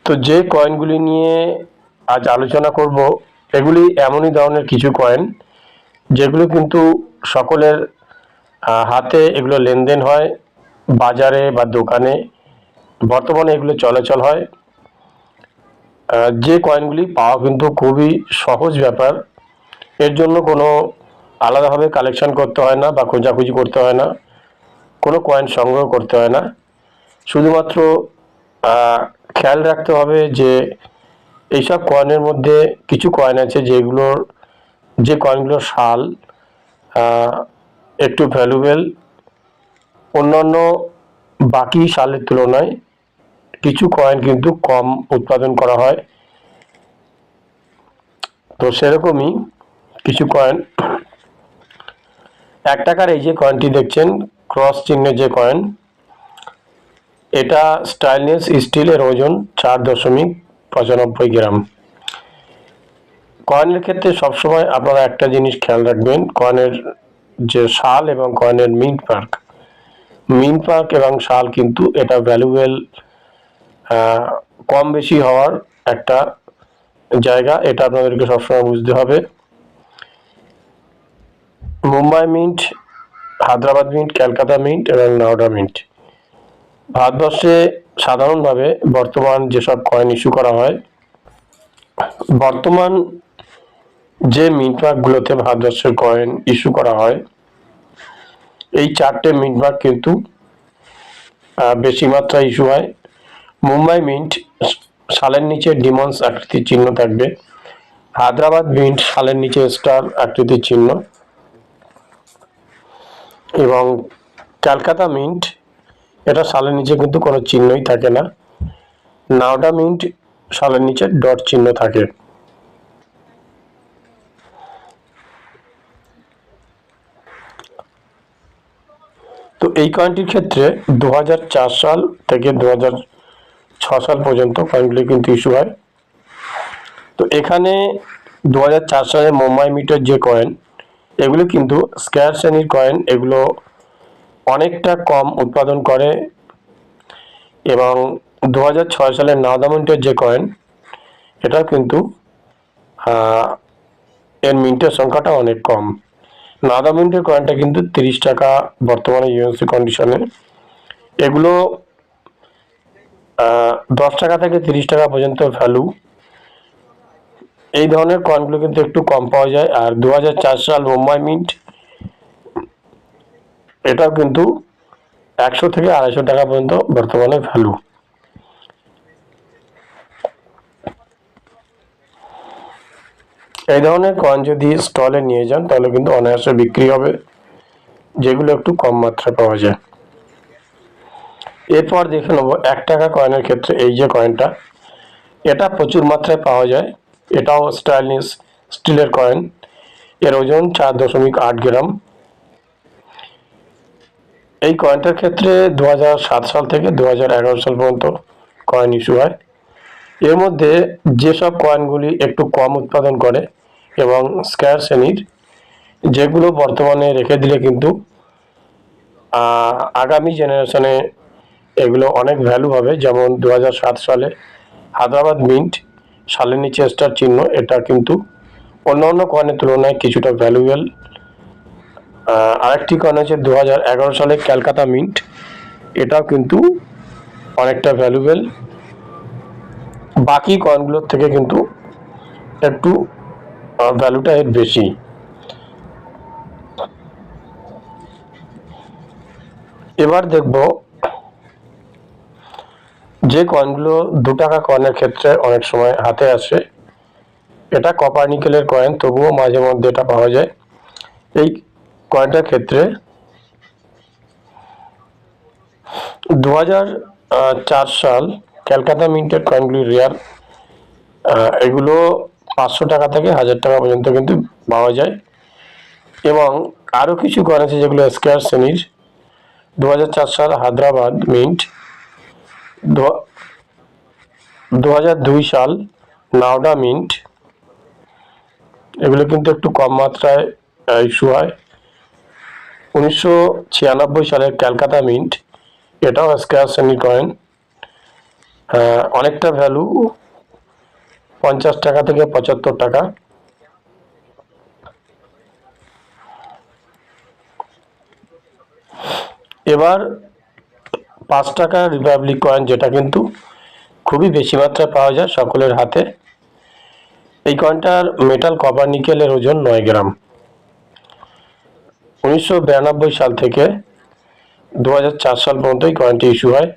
তো যে কয়েনগুলি নিয়ে আজ আলোচনা করব, এগুলি এমনই ধরনের কিছু কয়েন যেগুলো কিন্তু সকলের হাতে এগুলো লেনদেন হয়, বাজারে বা দোকানে বর্তমানে এগুলো চলাচল হয়। যে কয়েনগুলি পাওয়া কিন্তু খুবই সহজ ব্যাপার। এর জন্য কোনো আলাদাভাবে কালেকশন করতে হয় না বা খোঁজাখুঁজি করতে হয় না, কোনো কয়েন সংগ্রহ করতে হয় না। শুধুমাত্র খেয়াল রাখতে হবে যে এইসব কয়েনের মধ্যে কিছু কয়েন আছে যে কয়েনগুলোর সাল একটু ভ্যালুয়েবল, অন্যান্য বাকি সালের তুলনায় কিছু কয়েন কিন্তু কম উৎপাদন করা হয়। তো সেরকমই কিছু কয়েন, 1 টাকার এই যে কয়েনটি দেখছেন ক্রস চিহ্নের যে কয়েন, এটা স্টাইনলেস স্টিলের, ওজন 4.95 গ্রাম। কয়েনের ক্ষেত্রে সবসময় আপনারা একটা জিনিস খেয়াল রাখবেন, কয়েনের যে সাল এবং কয়েনের মিন্ট মার্ক এবং সাল কিন্তু এটা ভ্যালুয়েবল কম বেশি হওয়ার একটা জায়গা, এটা আপনাদেরকে সবসময় বুঝতে হবে। Mumbai mint, Hyderabad mint, Calcutta mint এবং নাওডা মিন্ট। ভারতবর্ষে সাধারণভাবে বর্তমান যেসব কয়েন ইস্যু করা হয়, বর্তমান যে মিন্ট মার্কগুলোতে ভারতবর্ষের কয়েন ইস্যু করা হয়, এই 4টে মিন্ট মার্ক কিন্তু বেশি মাত্রায় ইস্যু হয়। মুম্বাই মিন্ট সালের নিচে ডিমন্স আকৃতির চিহ্ন থাকবে, হায়দ্রাবাদ মিন্ট সালের নিচে স্টার আকৃতির চিহ্ন, এবং ক্যালকাতা মিন্ট এটা সালের নিচে কিন্তু কোনো চিহ্নই থাকে না। নাওডা মিন্ট সালের নিচে ডট চিহ্ন থাকে। তো এই কয়েনটির ক্ষেত্রে 2004 সাল থেকে 2006 সাল পর্যন্ত কয়েনগুলি কিন্তু ইস্যু হয়। তো এখানে 2004 সালে মুম্বাই মিন্টের যে কয়েন, এগুলো কিন্তু স্কয়ার শ্রেণীর কয়েন, এগুলো অনেকটা কম উৎপাদন করে। এবং 2006 সালের নাওডা মিন্টের যে কয়েন, এটা কিন্তু এর মিন্টের সংখ্যাটা অনেক কম। নাওডা মিন্টের কয়েনটা কিন্তু 30 টাকা বর্তমানে ইউএনসি কন্ডিশনে। এগুলো 10 টাকা থেকে 30 টাকা পর্যন্ত ভ্যালু। এই ধরনের কয়েনগুলো কিন্তু একটু কম পাওয়া যায়। আর 2004 সাল মুম্বাই মিন্ট, এটাও কিন্তু 100 থেকে 250 টাকা পর্যন্ত বর্তমানে ভ্যালু। এই ধরনের কয়েন যদি স্টলে নিয়ে যান তাহলে কিন্তু অনায়াসে বিক্রি হবে, যেগুলো একটু কম মাত্রায় পাওয়া যায়। এরপর দেখে নেব 1 টাকা কয়েনের ক্ষেত্রে এই যে কয়েনটা, এটা প্রচুর মাত্রায় পাওয়া যায়। এটাও স্টাইলিশ স্টিলের কয়েন, এর ওজন 4.8 গ্রাম। এই কয়েনটার ক্ষেত্রে 2007 সাল থেকে 2011 সাল পর্যন্ত কয়েন ইস্যু হয়। এর মধ্যে যেসব কয়েনগুলি একটু কম উৎপাদন করে এবং স্কয়ার শ্রেণীর, যেগুলো বর্তমানে রেখে দিলে কিন্তু আগামী জেনারেশনে এগুলো অনেক ভ্যালু হবে, যেমন 2007 সালে হায়দ্রাবাদ মিন্ট সালের নিচে স্টার চিহ্ন, এটা কিন্তু অন্যান্য কয়েনের তুলনায় কিছুটা ভ্যালুয়েবল। আরেকটি কয়েন আছে 2011 সালে ক্যালকাতা মিন্ট, এটাও কিন্তু অনেকটা ভ্যালুয়েবল, বাকি কয়েনগুলোর থেকে কিন্তু একটু ভ্যালুটা এর বেশি। এবার দেখব যে কয়েনগুলো 2 টাকা কয়েনের ক্ষেত্রে অনেক সময় হাতে আসে, এটা কপার নিকেলের কয়েন, তবুও মাঝে মধ্যে এটা পাওয়া যায়। এই কয়েনটার ক্ষেত্রে 2004 সাল ক্যালকাতা মিন্টের কয়েনগুলি রেয়ার, এগুলো 500 টাকা থেকে 1000 টাকা পর্যন্ত কিন্তু পাওয়া যায়। এবং আরও কিছু কয়েন আছে যেগুলো স্কয়ার শ্রেণীর। 2004 সাল হায়দ্রাবাদ মিন্ট, 2002 সাল নাওডা মিন্ট, এগুলো কিন্তু একটু কম মাত্রায় ইস্যু হয়। 1996 সালের ক্যালকাতা মিন্ট, এটাও স্কয়ার শ্রেণীর কয়েন। অনেকটা ভ্যালু, 50 টাকা থেকে 75 টাকা। এবার 5 টাকা রিপাবলিক কয়েন, যেটা কিন্তু খুবই বেশি মাত্রায় পাওয়া যায় সকলের হাতে। এই কয়েনটার মেটাল কপার নিকেলের ওজন 9 গ্রাম। 1992 সাল থেকে 2004 সাল পর্যন্ত এই কয়েনটি ইস্যু হয়।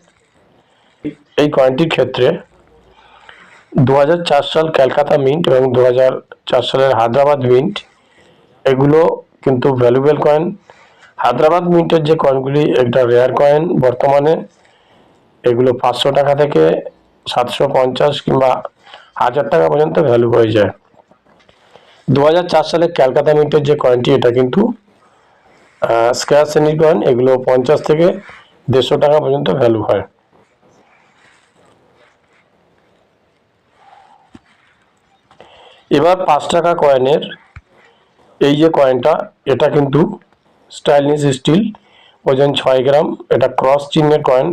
এই কয়েনটির ক্ষেত্রে 2004 সাল ক্যালকাটা মিন্ট এবং 2004 সালের হায়দ্রাবাদ মিন্ট, এগুলো কিন্তু ভ্যালুয়েবল কয়েন। হায়দ্রাবাদ মিন্টের যে কয়েনগুলি, একটা রেয়ার কয়েন। বর্তমানে এগুলো 500 টাকা থেকে 750 কিংবা 1000 টাকা পর্যন্ত ভ্যালু হয়ে যায়। 2004 সালে ক্যালকাটা মিন্টের যে কয়েনটি, এটা কিন্তু স্ক্র্যাচ শ্রেণীর কয়েন। এগুলো 50 থেকে 150 টাকা পর্যন্ত ভ্যালু হয়। এবার 5 টাকা কয়েনের এই যে কয়েনটা, এটা কিন্তু স্টাইলিশ স্টিল, ওজন 6 গ্রাম। এটা ক্রস চিহ্নের কয়েন।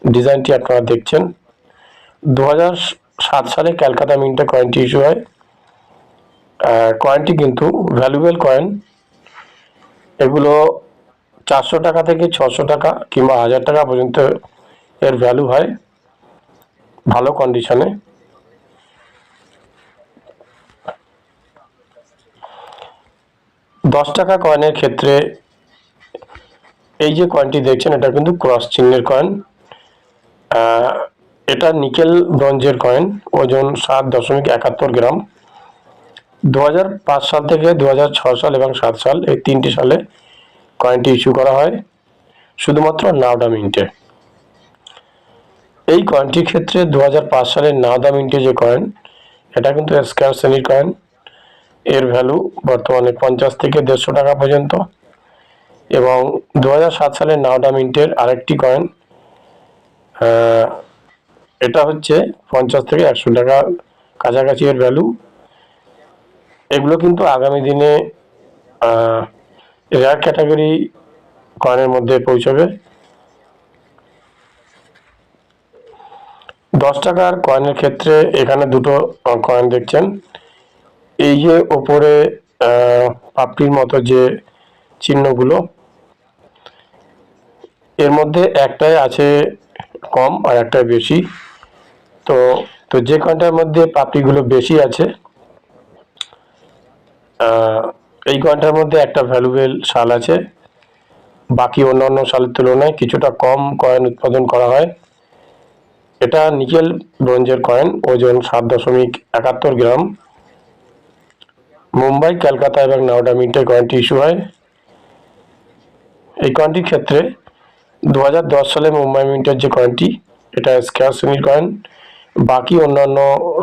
ডিজাইনটি আপনারা দেখছেন। 2007 সালে ক্যালকাটা মিন্টে কয়েনটি ইস্যু হয়। কয়েনটি কিন্তু ভ্যালুয়েবল কয়েন। এগুলো 400 টাকা থেকে 600 টাকা কিংবা 1000 টাকা পর্যন্ত এর ভ্যালু হয় ভালো কন্ডিশনে। দশ টাকা কয়েনের ক্ষেত্রে এই যে কয়েনটি দেখছেন, এটা কিন্তু ক্রস চিহ্নের কয়েন। এটা নিকেল ব্রোঞ্জের কয়েন, ওজন 7.71 গ্রাম। 2005 সাল থেকে 2006 সাল এবং 7 সাল, এই 3টি সালে কয়েনটি ইস্যু করা হয় শুধুমাত্র নাওডা মিন্টে। এই কয়েনটির ক্ষেত্রে 2005 সালের নাওডা মিন্টে যে কয়েন, এটা কিন্তু স্ক্র্যাচ শ্রেণীর কয়েন। এর ভ্যালু বর্তমানে 50 থেকে 150 টাকা পর্যন্ত। এবং 2007 সালের নাওডা মিন্টের আরেকটি কয়েন, এটা হচ্ছে 50 থেকে 100 টাকা কাছাকাছি এর ভ্যালু। এগুলো কিন্তু আগামী দিনে রেয়ার ক্যাটাগরি কয়েনের মধ্যে পৌঁছবে। 10 টাকার কয়েনের ক্ষেত্রে এখানে দুটো কয়েন দেখছেন। এই যে ওপরে পাপড়ির মতো যে চিহ্নগুলো, এর মধ্যে একটাই আছে কম আর একটাই বেশি। তো তো যে কয়েনটার মধ্যে পাপড়িগুলো বেশি আছে, এই কয়েনটার মধ্যে একটা ভ্যালুয়েবল সাল আছে। বাকি অন্যান্য সালের তুলনায় কিছুটা কম কয়েন উৎপাদন করা হয়। এটা নিকেল ব্রোঞ্জের কয়েন, ওজন 7.71 গ্রাম। মুম্বাই, ক্যালকাটা এবং নাওডা মিন্টে কয়েনটি ইস্যু হয়। এই কয়েনটির ক্ষেত্রে 2010 সালে মুম্বাই মিন্টের যে কয়েনটি, এটা স্ক্র্যাচ শ্রেণীর কয়েন। বাকি অন্যান্য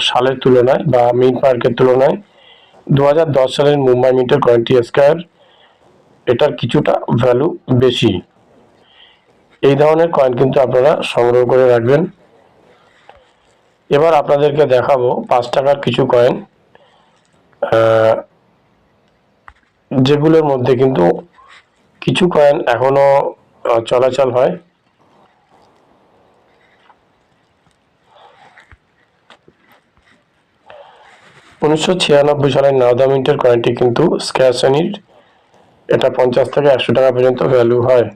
সালের তুলনায় বা মিন্ট মার্কের তুলনায় 2010 সালের মুম্বাই মিন্টের কয়েনটি স্কয়ার, এটার কিছুটা ভ্যালু বেশি। এই ধরনের কয়েন কিন্তু আপনারা সংগ্রহ করে রাখবেন। এবার আপনাদেরকে দেখাবো 5 টাকার কিছু কয়েন, যেগুলোর মধ্যে কিন্তু কিছু কয়েন এখনো চলাচল হয়। উনিশশো 96 সালের নাওডা মিন্টের কয়েনটি কিন্তু স্ক্র্যাচ শ্রেণীর। এটা 50 থেকে 100 টাকা পর্যন্ত ভ্যালু হয়।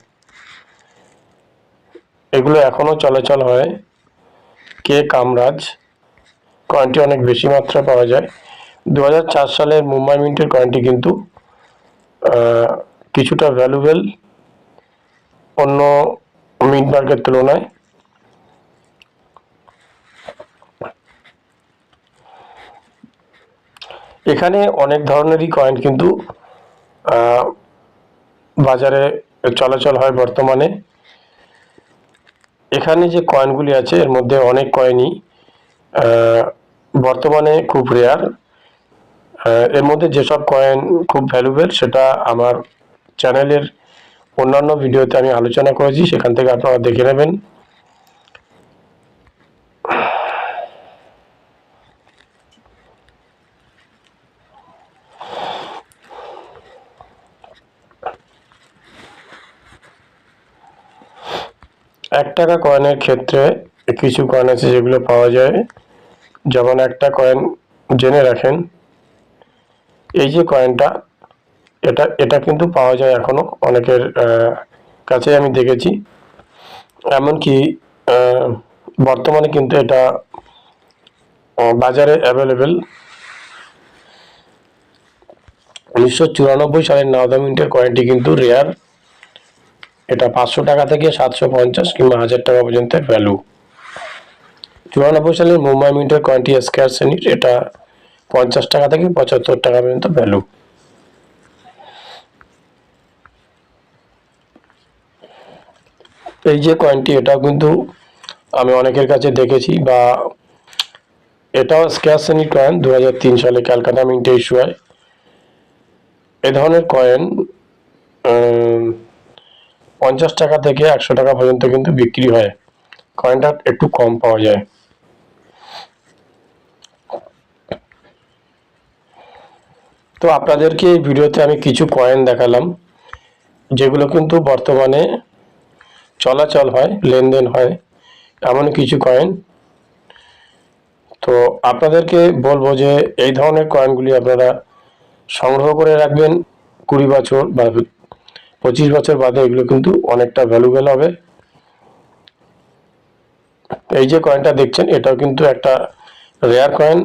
এগুলো এখনো চলাচল হয়। কে কামরাজ কয়েনটি অনেক বেশি মাত্রায় পাওয়া যায়। 2004 সালের মুম্বাই মিন্টের কয়েনটি কিন্তু কিছুটা ভ্যালুয়েবল অন্য মিন্ট মার্কের তুলনায়। এখানে অনেক ধরনেরই কয়েন কিন্তু বাজারে চলাচল হয় বর্তমানে। এখানে যে কয়েনগুলি আছে, এর মধ্যে অনেক কয়েনই বর্তমানে খুব রেয়ার। এর মধ্যে যেসব কয়েন খুব ভ্যালুয়েবল, সেটা আমার চ্যানেলের অন্যান্য ভিডিওতে আমি আলোচনা করেছি, সেখান থেকে আপনারা দেখে নেবেন। এক টাকা কয়েনের ক্ষেত্রে কিছু কয়েন আছে যেগুলো পাওয়া যায়, যেমন একটা কয়েন জেনে রাখেন, এই যে কয়েনটা, এটা কিন্তু পাওয়া যায় এখনো অনেকের কাছে, আমি দেখেছি। এমনকি বর্তমানে কিন্তু এটা বাজারে অ্যাভেলেবেল। 1994 সালের নাওদা মিন্টের কয়েনটি কিন্তু রেয়ার। এটা 500 টাকা থেকে 750 কিংবা 1000 টাকা পর্যন্ত ভ্যালু। 94 সালের মুম্বাই মিন্টের কয়েনটি স্কয়ার শ্রেণীর, এটা 50 টাকা থেকে 75 টাকা পর্যন্ত ভ্যালু। এই যে কয়েনটি, এটাও কিন্তু আমি অনেকের কাছে দেখেছি, বা এটাও স্কয়ার শ্রেণীর কয়েন, 2003 সালে ক্যালকাটা মিন্টে ইস্যু হয়। এ ধরনের কয়েন 50 টাকা থেকে 100 টাকা পর্যন্ত কিন্তু বিক্রি হয়, কয়েনটা একটু কম পাওয়া যায়। তো আপনাদেরকে এই ভিডিওতে আমি কিছু কয়েন দেখালাম, যেগুলো কিন্তু বর্তমানে চলাচল হয়, লেনদেন হয়, এমন কিছু কয়েন। তো আপনাদেরকে বলবো যে এই ধরনের কয়েনগুলি আপনারা সংগ্রহ করে রাখবেন। 20 বছর বা 25 বছর বাদে এগুলো কিন্তু অনেকটা ভ্যালুয়েবল হবে। এই যে কয়েনটা দেখছেন, এটাও কিন্তু একটা রেয়ার কয়েন।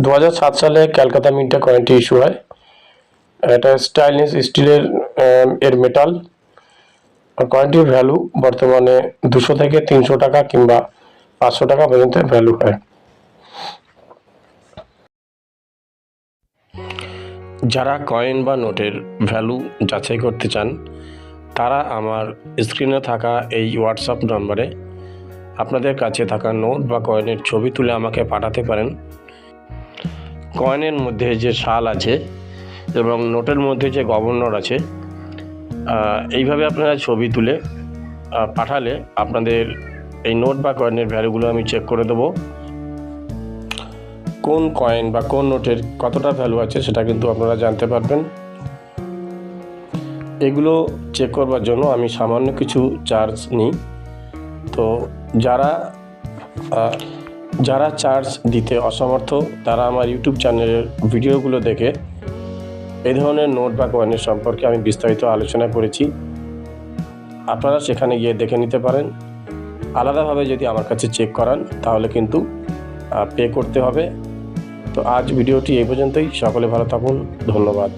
2007 সালে ক্যালকাটা মিন্টে কয়েনটি ইস্যু হয়। এটা স্টাইনলেস স্টিলের এর মেটাল। কয়েনটির ভ্যালু বর্তমানে 200 থেকে 300 টাকা কিংবা 500 টাকা পর্যন্ত ভ্যালু হয়। যারা কয়েন বা নোটের ভ্যালু যাচাই করতে চান, তারা আমার স্ক্রিনে থাকা এই হোয়াটসঅ্যাপ নম্বরে আপনাদের কাছে থাকা নোট বা কয়েনের ছবি তুলে আমাকে পাঠাতে পারেন। কয়েনের মধ্যে যে সাল আছে এবং নোটের মধ্যে যে গভর্নর আছে, এইভাবে আপনারা ছবি তুলে পাঠালে আপনাদের এই নোট বা কয়েনের ভ্যালুগুলো আমি চেক করে দেবো। কোন কয়েন বা কোন নোটের কতটা ভ্যালু আছে সেটা কিন্তু আপনারা জানতে পারবেন। এগুলো চেক করবার জন্য আমি সামান্য কিছু চার্জ নিই। তো যারা চার্জ দিতে অসমর্থ, তারা আমার ইউটিউব চ্যানেলের ভিডিওগুলো দেখে এই ধরনের নোট বা কয়েনের সম্পর্কে আমি বিস্তারিত আলোচনা করেছি, আপনারা সেখানে গিয়ে দেখে নিতে পারেন। আলাদাভাবে যদি আমার কাছে চেক করান তাহলে কিন্তু পে করতে হবে। তো আজ ভিডিওটি এই পর্যন্তই। সকলে ভালো থাকুন, ধন্যবাদ।